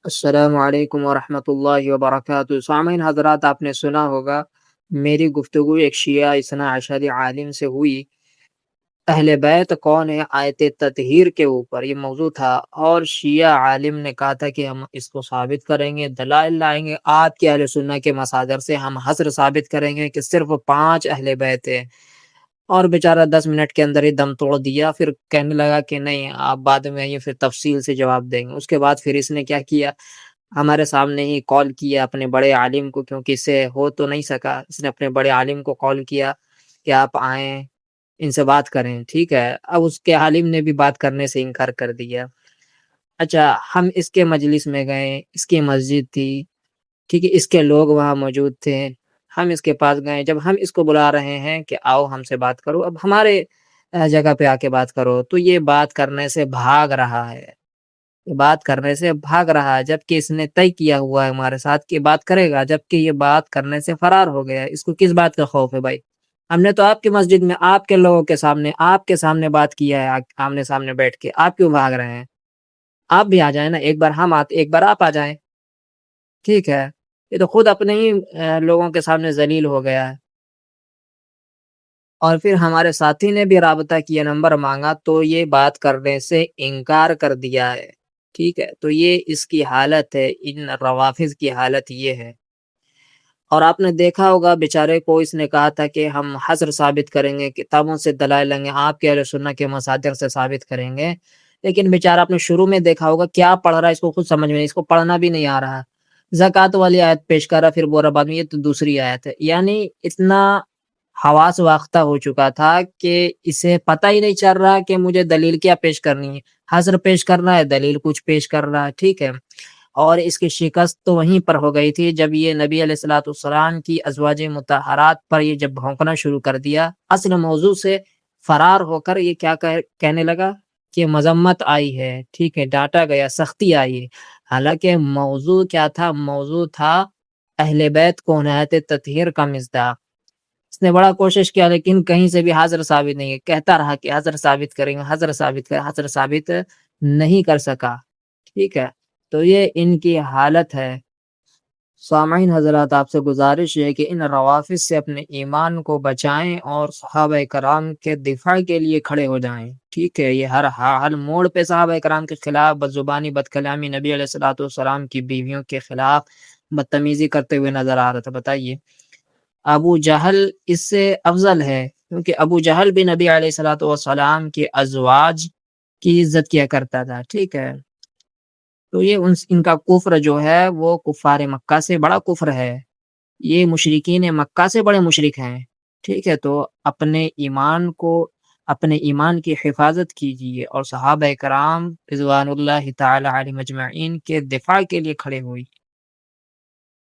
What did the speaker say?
السلام علیکم ورحمۃ اللہ وبرکاتہ۔ سامعین حضرات، آپ نے سنا ہوگا میری گفتگو ایک شیعہ اثنا عشری عالم سے ہوئی۔ اہل بیت کون ہے آیت تطہیر کے اوپر یہ موضوع تھا، اور شیعہ عالم نے کہا تھا کہ ہم اس کو ثابت کریں گے، دلائل لائیں گے آپ کے اہل سنہ کے مصادر سے، ہم حصر ثابت کریں گے کہ صرف 5 اہل بیت ہیں۔ اور بیچارہ 10 منٹ کے اندر ہی دم توڑ دیا، پھر کہنے لگا کہ نہیں آپ بعد میں یہ پھر تفصیل سے جواب دیں گے۔ اس کے بعد پھر اس نے کیا کیا، ہمارے سامنے ہی کال کیا اپنے بڑے عالم کو، کیونکہ اس سے ہو تو نہیں سکا، اس نے اپنے بڑے عالم کو کال کیا کہ آپ آئیں ان سے بات کریں، ٹھیک ہے۔ اب اس کے عالم نے بھی بات کرنے سے انکار کر دیا۔ اچھا، ہم اس کے مجلس میں گئے، اس کی مسجد تھی، ٹھیک ہے، اس کے لوگ وہاں موجود تھے، ہم اس کے پاس گئے، جب ہم اس کو بلا رہے ہیں کہ آؤ ہم سے بات کرو، اب ہمارے جگہ پہ آ کے بات کرو، تو یہ بات کرنے سے بھاگ رہا ہے، یہ بات کرنے سے بھاگ رہا ہے، جبکہ اس نے طے کیا ہوا ہے ہمارے ساتھ کہ بات کرے گا، جبکہ یہ بات کرنے سے فرار ہو گیا ہے۔ اس کو کس بات کا خوف ہے بھائی؟ ہم نے تو آپ کی مسجد میں آپ کے لوگوں کے سامنے آپ کے سامنے بات کیا ہے، آمنے سامنے بیٹھ کے، آپ کیوں بھاگ رہے ہیں؟ آپ بھی آ جائیں نا، ایک بار ہم آتے، ایک بار آپ آ جائیں، ٹھیک ہے۔ یہ تو خود اپنے ہی لوگوں کے سامنے ذلیل ہو گیا ہے۔ اور پھر ہمارے ساتھی نے بھی رابطہ کیا، نمبر مانگا، تو یہ بات کرنے سے انکار کر دیا ہے، ٹھیک ہے۔ تو یہ اس کی حالت ہے، ان روافض کی حالت یہ ہے۔ اور آپ نے دیکھا ہوگا بیچارے کو اس نے کہا تھا کہ ہم حصر ثابت کریں گے، کتابوں سے دلائل لیں گے، آپ کے اہل سنہ کے مصادر سے ثابت کریں گے، لیکن بیچارہ آپ نے شروع میں دیکھا ہوگا کیا پڑھ رہا ہے، اس کو خود سمجھ میں نہیں، اس کو پڑھنا بھی نہیں آ رہا۔ زکوٰۃ والی آیت پیش کر رہا، پھر بول رہا بعد میں یہ تو دوسری آیت ہے، یعنی اتنا حواس واختہ ہو چکا تھا کہ اسے پتہ ہی نہیں چل رہا کہ مجھے دلیل کیا پیش کرنی ہے، حصر پیش کرنا ہے، دلیل کچھ پیش کر رہا ہے، ٹھیک ہے۔ اور اس کی شکست تو وہیں پر ہو گئی تھی جب یہ نبی علیہ الصلوۃ والسلام کی ازواج مطہرات پر یہ جب بھونکنا شروع کر دیا، اصل موضوع سے فرار ہو کر یہ کیا کہنے لگا کہ مذمت آئی ہے، ٹھیک ہے، ڈانٹا گیا، سختی آئی ہے۔ حالانکہ موضوع کیا تھا؟ موضوع تھا اہل بیت کو عنایت تطہیر کا مصداق۔ اس نے بڑا کوشش کیا لیکن کہیں سے بھی حاضر ثابت نہیں ہے، کہتا رہا کہ حاضر ثابت کریں گے، حاضر ثابت کریں، حاضر ثابت نہیں کر سکا، ٹھیک ہے۔ تو یہ ان کی حالت ہے۔ سامعین حضرات، آپ سے گزارش ہے کہ ان روافظ سے اپنے ایمان کو بچائیں اور صحابہ کرام کے دفاع کے لیے کھڑے ہو جائیں، ٹھیک ہے۔ یہ ہر موڑ پہ صحابہ کرام کے خلاف بدزبانی، بد کلامی، نبی علیہ الصلوۃ والسلام کی بیویوں کے خلاف بدتمیزی کرتے ہوئے نظر آ رہا تھا۔ بتائیے، ابو جہل اس سے افضل ہے، کیونکہ ابو جہل بھی نبی علیہ الصلوۃ والسلام کے ازواج کی عزت کیا کرتا تھا، ٹھیک ہے۔ تو یہ ان کا کفر جو ہے وہ کفار مکہ سے بڑا کفر ہے، یہ مشرکین مکہ سے بڑے مشرک ہیں، ٹھیک ہے۔ تو اپنے ایمان کی حفاظت کیجیے اور صحابہ کرام رضوان اللہ تعالی علیہم اجمعین کے دفاع کے لیے کھڑے ہوئی۔